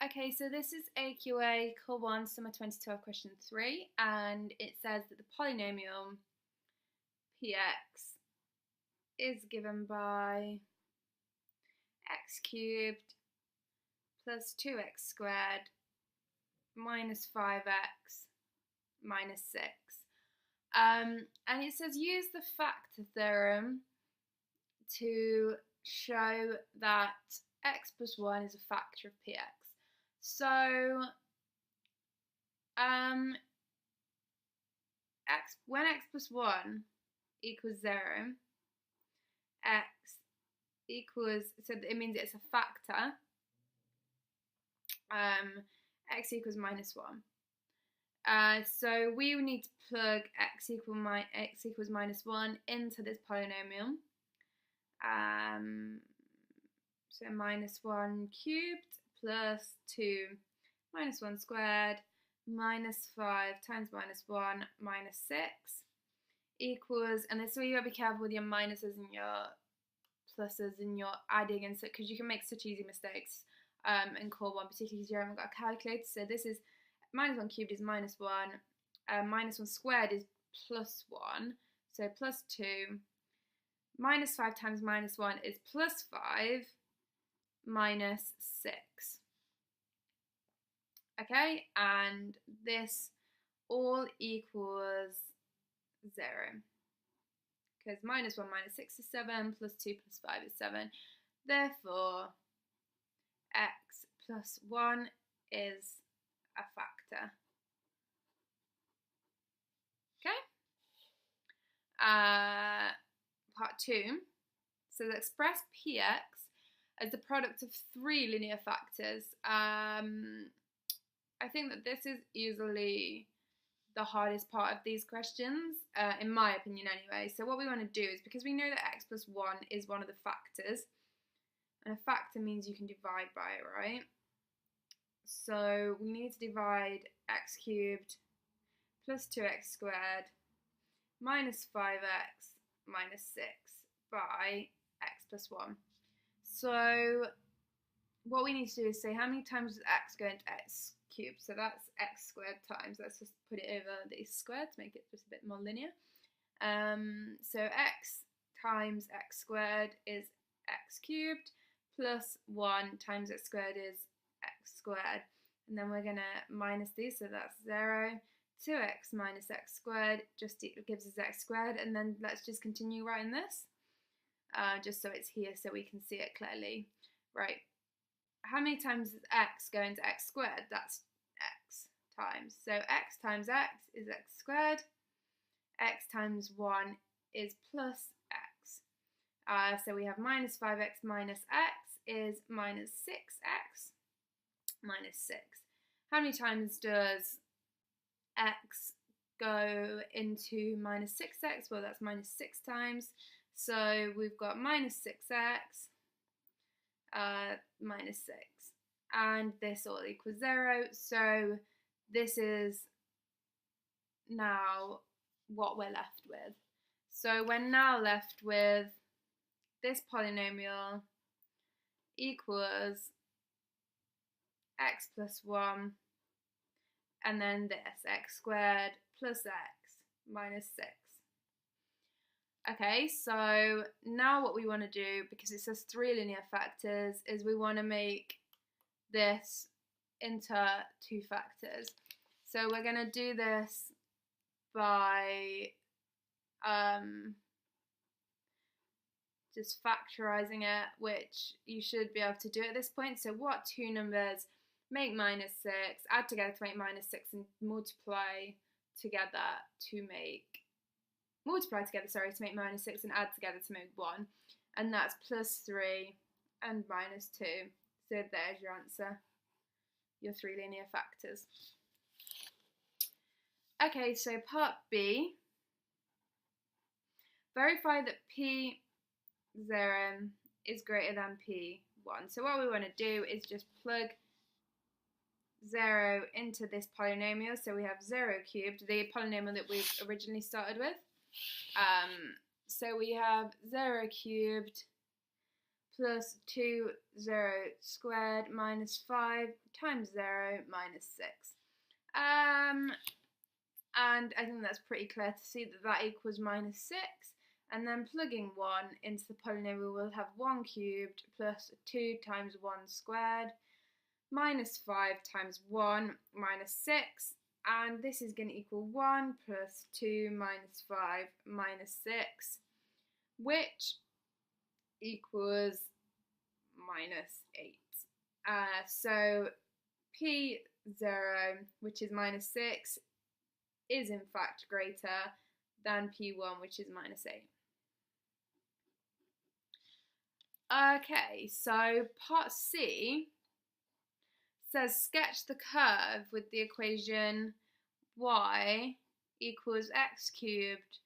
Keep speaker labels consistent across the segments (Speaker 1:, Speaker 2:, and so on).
Speaker 1: Okay, so this is AQA Core 1 Summer 2012 question 3, and it says that the polynomial px is given by x cubed plus 2x squared minus 5x minus 6. And it says use the factor theorem to show that x plus 1 is a factor of px. So, when x plus 1 equals 0, x equals, so it means it's a factor, x equals minus 1. So we need to plug x equals minus 1 into this polynomial. So minus 1 cubed plus 2 minus 1 squared minus 5 times minus 1 minus 6 equals, and this is where you gotta be careful with your minuses and your pluses and your adding, and so because you can make such easy mistakes in Core 1, particularly because you haven't got a calculator. So this is minus 1 cubed is minus 1, minus 1 squared is plus 1, so plus 2, minus 5 times minus 1 is plus 5, minus 6. Okay, and this all equals 0. Because minus 1 minus 6 is 7, plus 2 plus 5 is 7. Therefore, x plus 1 is a factor. Okay? Part 2. So express px as the product of 3 linear factors. I think that this is easily the hardest part of these questions, in my opinion anyway. So what we want to do is, because we know that x plus 1 is one of the factors, and a factor means you can divide by it, right? So we need to divide x cubed plus 2x squared minus 5x minus 6 by x plus 1. So what we need to do is say how many times does x go into x cubed. So that's x squared times, let's just put it over the squared to make it just a bit more linear. So x times x squared is x cubed plus 1 times x squared is x squared. And then we're going to minus these, so that's 0. 2x minus x squared just gives us x squared, and then let's just continue writing this, just so it's here so we can see it clearly. Right, how many times does x go into x squared? That's x times. So x times x is x squared. X times 1 is plus x. So we have minus 5x minus x is minus 6x minus 6. How many times does x go into minus 6x? Well, that's minus 6 times. So we've got minus 6x minus 6. And this all equals 0. So this is now what we're left with. So we're now left with this polynomial equals x plus 1, and then this, x squared plus x minus 6. Okay, so now what we want to do, because it says 3 linear factors, is we want to make this into 2 factors. So we're going to do this by just factorizing it, which you should be able to do at this point. So what 2 numbers make minus 6, add together to make minus 6, and multiply together to make minus 6, and add together to make 1. And that's plus 3 and minus 2. So there's your answer, your 3 linear factors. Okay, so part B. Verify that P0 is greater than P1. So what we want to do is just plug 0 into this polynomial. So we have 0 cubed, the polynomial that we originally started with. So we have 0 cubed plus 2, 0 squared minus 5 times 0 minus 6. And I think that's pretty clear to see that that equals minus 6. And then plugging 1 into the polynomial, we'll have 1 cubed plus 2 times 1 squared minus 5 times 1 minus 6. And this is going to equal 1 plus 2 minus 5 minus 6, which equals minus 8. So P0, which is minus 6, is in fact greater than P1, which is minus 8. Okay, so part C says sketch the curve with the equation y equals x cubed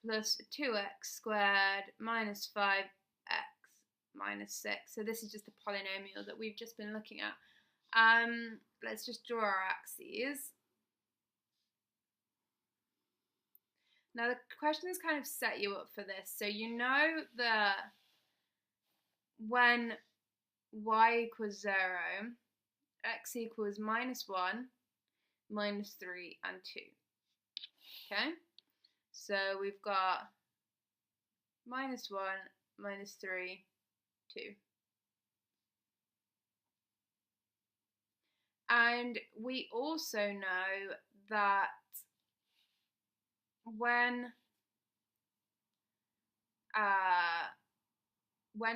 Speaker 1: plus 2x squared minus 5x minus 6. So this is just the polynomial that we've just been looking at. Let's just draw our axes. Now the questions kind of set you up for this. So you know that when y equals 0, x equals minus 1, minus 3, and 2. Okay? So we've got minus 1, minus 3, 2. And we also know that when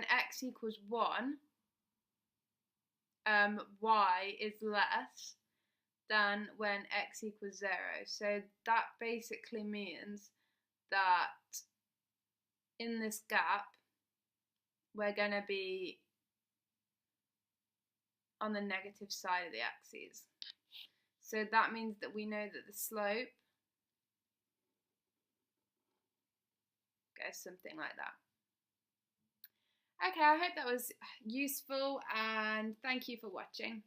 Speaker 1: x equals 1, y is less than when x equals 0. So that basically means that in this gap, we're going to be on the negative side of the axes. So that means that we know that the slope goes something like that. Okay, I hope that was useful, and thank you for watching.